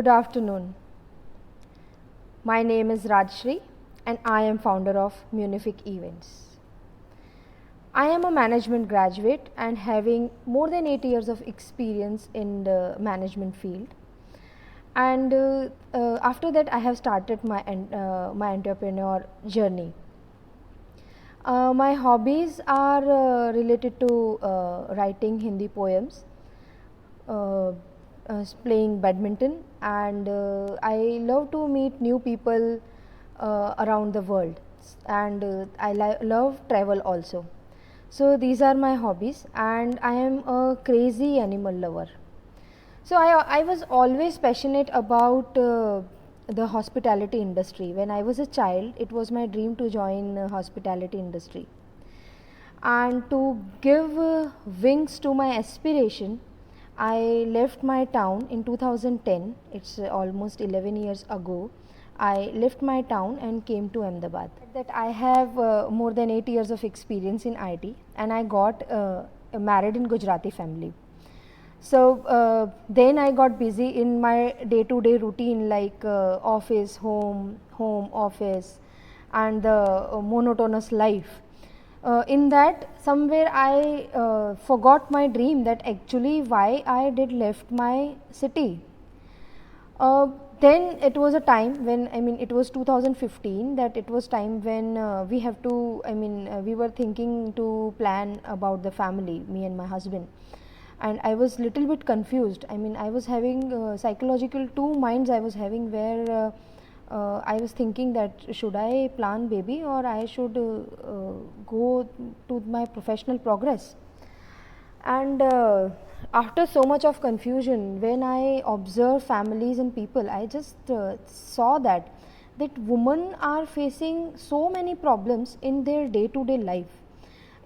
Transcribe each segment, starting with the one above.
Good afternoon. My name is Rajshri and I am founder of Munific Events. I am a management graduate and having more than 8 years of experience in the management field. And after that I have started my entrepreneur journey. My hobbies are related to writing Hindi poems, uh, playing badminton, and I love to meet new people around the world, and I love travel also. So these are my hobbies, and I am a crazy animal lover. So I was always passionate about the hospitality industry. When I was a child, it was my dream to join hospitality industry. And to give wings to my aspiration, I left my town in 2010. It's almost 11 years ago. I left my town and came to Ahmedabad. That I have more than 8 years of experience in IT, and I got married in Gujarati family. So then I got busy in my day-to-day routine, like office, home, office, and the monotonous life. In that, somewhere I forgot my dream, that actually why I did left my city. Then it was a time when, it was 2015, that it was time when we have to, we were thinking to plan about the family, me and my husband. And I was little bit confused. I was having psychological two minds I was having, where I was thinking that should I plan baby or I should go to my professional progress. And after so much of confusion, when I observe families and people, I just saw that women are facing so many problems in their day-to-day life,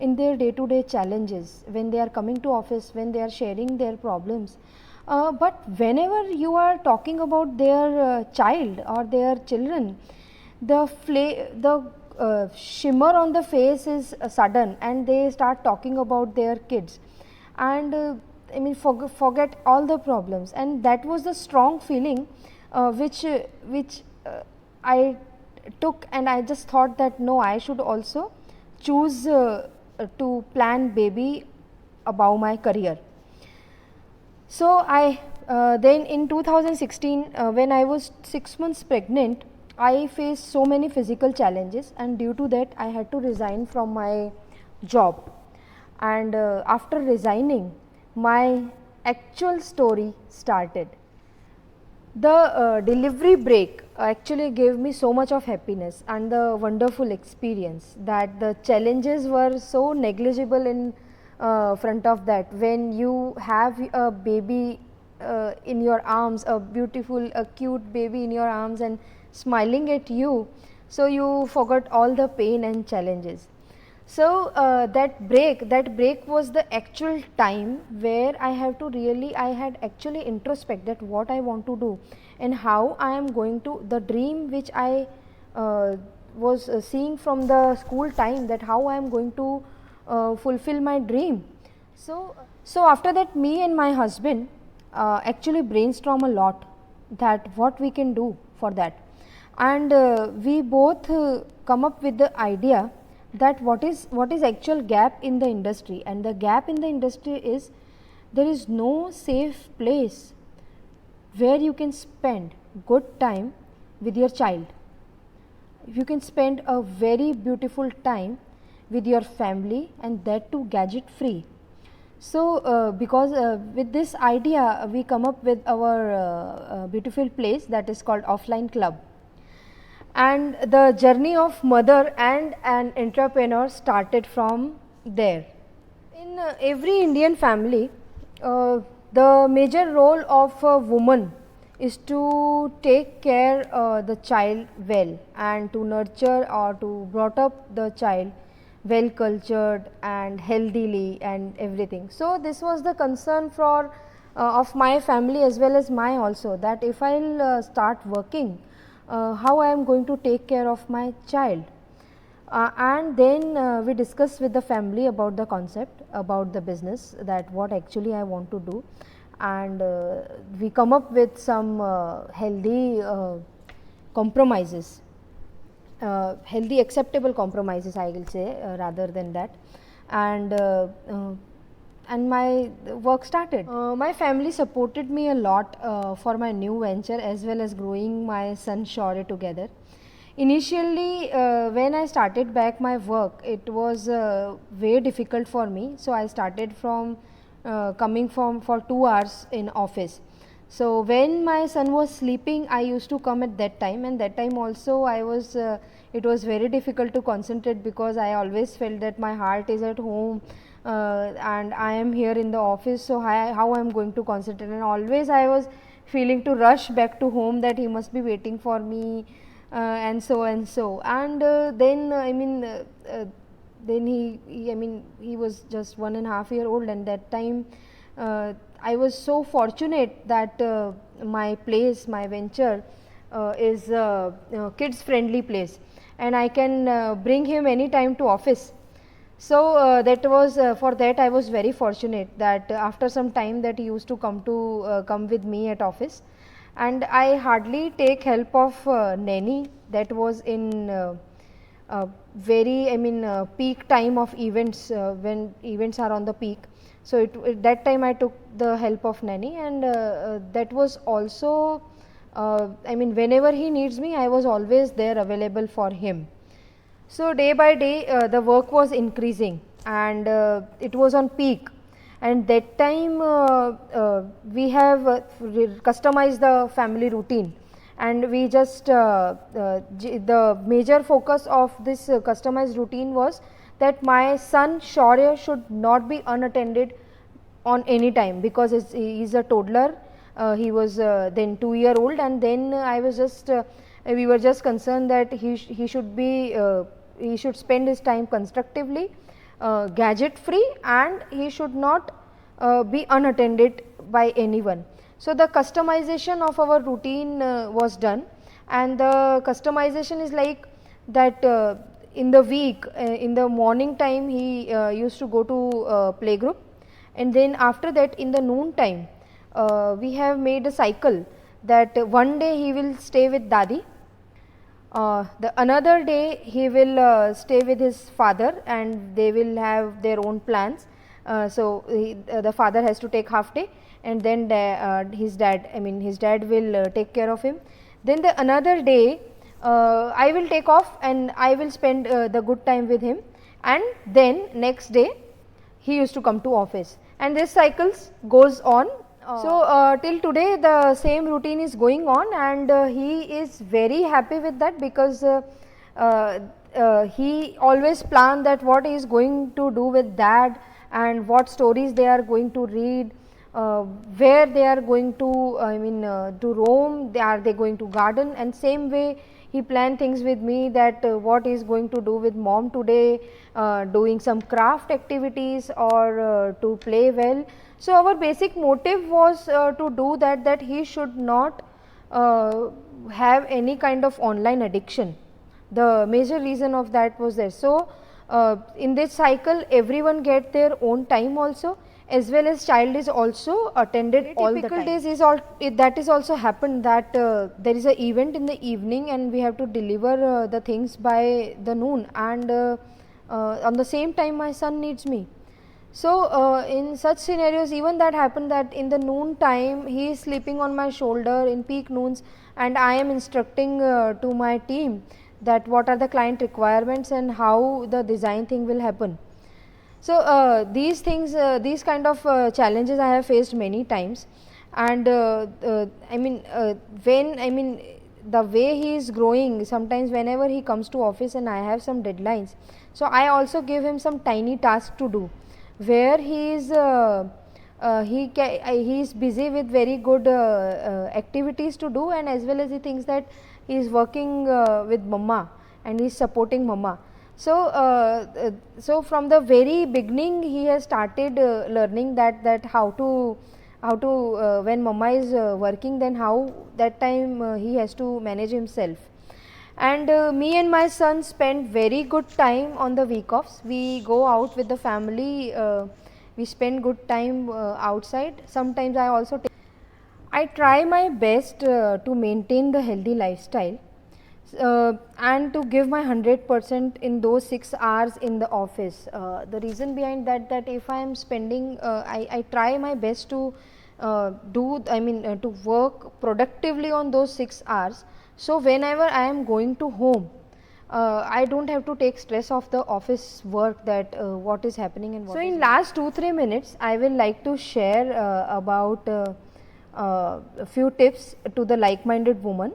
in their day-to-day challenges, when they are coming to office, when they are sharing their problems. But whenever you are talking about their child or their children, the shimmer on the face is sudden, and they start talking about their kids, and forget all the problems. And that was the strong feeling which I took, and I just thought that no, I should also choose to plan baby above my career. So I then in 2016, when I was 6 months pregnant, I faced so many physical challenges, and due to that I had to resign from my job. And after resigning, my actual story started. The delivery break actually gave me so much of happiness and the wonderful experience, that the challenges were so negligible in front of that. When you have a baby in your arms, a beautiful, a cute baby in your arms and smiling at you, so you forgot all the pain and challenges. So that break was the actual time where I had actually introspect that what I want to do, and how I am going to, the dream which I was seeing from the school time, that how I am going to fulfill my dream. So after that, me and my husband actually brainstorm a lot, that what we can do for that. And we both come up with the idea that what is actual gap in the industry. And the gap in the industry is, there is no safe place where you can spend good time with your child. You can spend a very beautiful time with your family, and that too gadget free. So because with this idea, we come up with our beautiful place that is called Offline Club. And the journey of mother and an entrepreneur started from there. In every Indian family, the major role of a woman is to take care the child well, and to nurture or to brought up the child well cultured and healthily and everything. So this was the concern for of my family as well as my also, that if I'll start working, how I am going to take care of my child. And then we discussed with the family about the concept, about the business, that what actually I want to do. and we come up with some healthy compromises, healthy acceptable compromises, I will say, rather than that. And my work started. My family supported me a lot for my new venture, as well as growing my son Shaurya together. Initially, when I started back my work, it was very difficult for me. So I started from coming from for 2 hours in office. So when my son was sleeping, I used to come at that time, and that time also I was. It was very difficult to concentrate because I always felt that my heart is at home and I am here in the office. So how I am going to concentrate? And always I was feeling to rush back to home, that he must be waiting for me, and so and so. And then then he was just 1.5 year old, and that time I was so fortunate that my place, my venture is a kids friendly place, and I can bring him anytime to office. So that was for that I was very fortunate that after some time that he used to come with me at office, and I hardly take help of nanny. That was in very peak time of events, when events are on the peak. So that time I took the help of nanny, and that was also whenever he needs me, I was always there available for him. So day by day the work was increasing, and it was on peak, and that time we have customized the family routine, and we just the major focus of this customized routine was that my son Shaurya should not be unattended on any time, because he is a toddler. He was then 2 year old, and then I was just we were just concerned that he should be he should spend his time constructively, gadget free, and he should not be unattended by anyone. So the customization of our routine was done, and the customization is like that in the week, in the morning time he used to go to playgroup, and then after that in the noon time we have made a cycle that one day he will stay with Dadi, the another day he will stay with his father, and they will have their own plans. So the father has to take half day, and then his dad will take care of him. Then the another day I will take off, and I will spend the good time with him, and then next day he used to come to office, and this cycles goes on. So till today the same routine is going on, and he is very happy with that, because he always plan that what he is going to do with dad, and what stories they are going to read, where they are going to to roam, are they going to garden, and same way he plan things with me, that what he is going to do with mom today, doing some craft activities, or to play well. So our basic motive was to do that he should not have any kind of online addiction. The major reason of that was there. So in this cycle everyone get their own time also, as well as child is also attended all the time. Typical days is that is also happened that there is a event in the evening, and we have to deliver the things by the noon, and on the same time my son needs me. So in such scenarios, even that happened that in the noon time he is sleeping on my shoulder in peak noons, and I am instructing to my team that what are the client requirements and how the design thing will happen. So these things, these kind of challenges I have faced many times, and when the way he is growing, sometimes whenever he comes to office and I have some deadlines, so I also give him some tiny tasks to do, where he is he is busy with very good activities to do, and as well as he thinks that he is working with mama and he is supporting mama. So from the very beginning he has started learning that how to when mama is working, then how that time he has to manage himself. And me and my son spend very good time on the week offs. We go out with the family we spend good time outside. Sometimes I also I try my best to maintain the healthy lifestyle and to give my 100% in those 6 hours in the office. The reason behind that if I am spending, I try my best to to work productively on those 6 hours. So whenever I am going to home, I don't have to take stress of the office work, that what is happening and what. So in last 2-3 minutes, I will like to share about a few tips to the like-minded woman,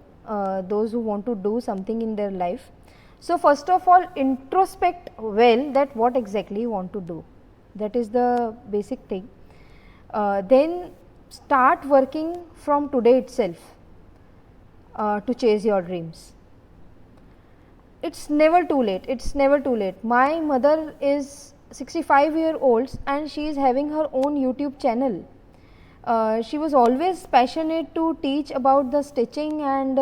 those who want to do something in their life. So first of all, introspect well that what exactly you want to do. That is the basic thing. Then start working from today itself to chase your dreams. It's never too late. It's never too late. My mother is 65-year-old and she is having her own YouTube channel. She was always passionate to teach about the stitching and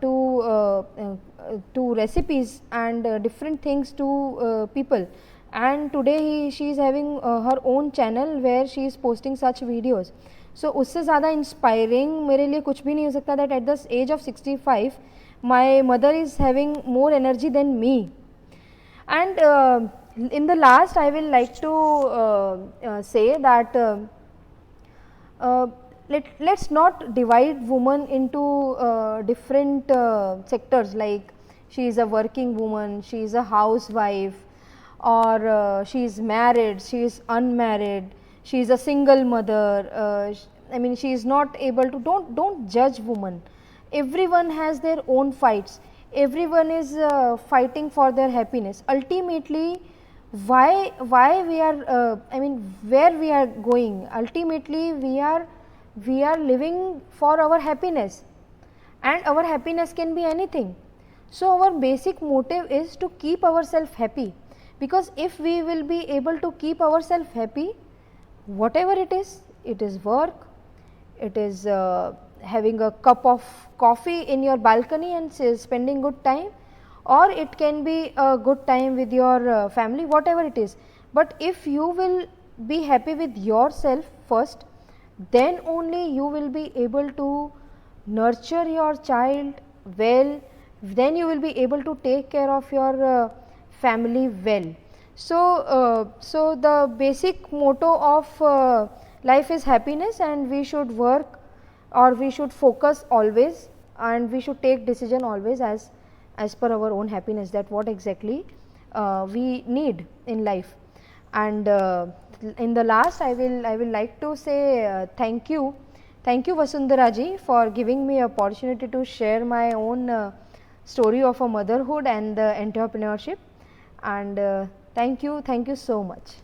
to recipes and different things to people. And today she is having her own channel where she is posting such videos. So उससे ज़्यादा inspiring मेरे लिए कुछ भी नहीं हो सकता that at the age of 65 my mother is having more energy than me. And in the last I will like to say that let's not divide women into different sectors, like she is a working woman, she is a housewife, or she is married, she is unmarried, she is a single mother. I mean, she is not able to. Don't judge women. Everyone has their own fights. Everyone is fighting for their happiness. Ultimately, why we are where we are going, ultimately we are living for our happiness, and our happiness can be anything. So our basic motive is to keep ourselves happy, because if we will be able to keep ourselves happy, whatever it is work, it is having a cup of coffee in your balcony and spending good time, or it can be a good time with your family, whatever it is. But if you will be happy with yourself first, then only you will be able to nurture your child well, then you will be able to take care of your family well. So the basic motto of life is happiness, and we should work, or we should focus always, and we should take decision always as per our own happiness, that what exactly we need in life. And in the last I will like to say thank you Vasundhara ji for giving me opportunity to share my own story of a motherhood and entrepreneurship. And thank you so much.